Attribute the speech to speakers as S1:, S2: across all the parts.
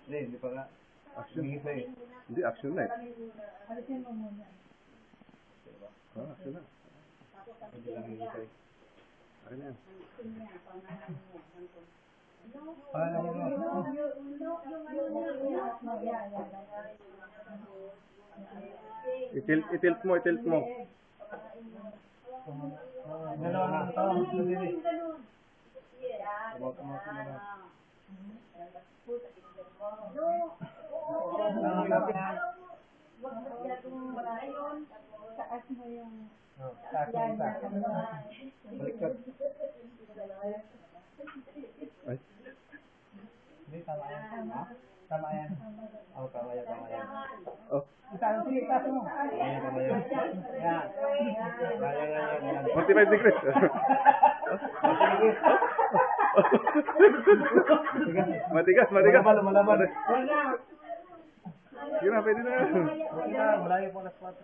S1: Hindi pa nga.
S2: Action. Hindi, action na eh. Action na.
S1: Hindi lang hihintay.
S2: Akin na yan. Itilt mo, itilt mo.
S1: Dalawa na ito.
S3: Taas mo yung
S1: Baliktad.
S2: Ay.
S1: Hindi, tama yan. Tama yan. Oo, tama yan, tama yan.
S2: Oh.
S1: Sige, taas mo. Ayan, tama yan. Yan. Yan.
S2: 45 degrees. Matigas, matigas.
S1: Malaban.
S2: Sige na, pwede na.
S1: Okay na, malayo po alas 4.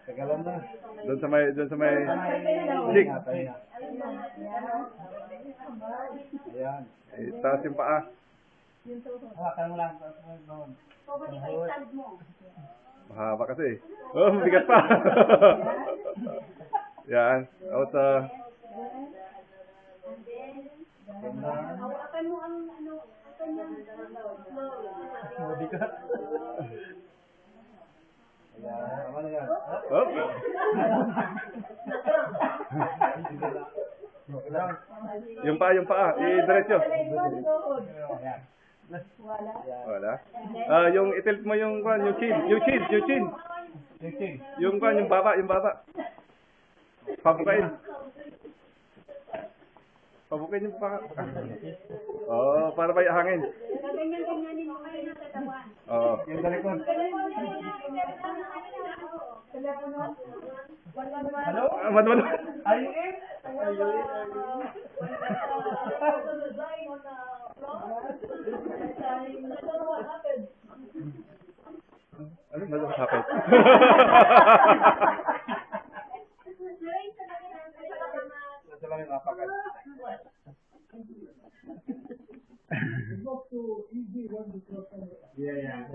S1: Tagalan na.
S2: Doon sa may stick.
S1: Ayan.
S2: Taas yung paa.
S1: Hawakan mo lang. Doon.
S2: Mahaba kasi. Oh, mabigat pa. Yan. Out sa...
S3: hawakan mo ang ano, kanyang
S1: Mabigat. Ayan. Tama na yan.
S2: Oh. Yung paa. I-diretso.
S1: Ayan.
S2: Wala. Yung itilt mo yung chin. Yung baba. Pabukain. Pabukain yung paa. Oh, para may hangin.
S3: ganyan-ganyanin mo kayo ng katawan.
S2: Oo.
S1: Yung dalikod. Hello?
S2: Madwalo.
S1: Are you in?
S2: Ano ba sa hapit?
S1: Ito lang yung apakan. Yeah.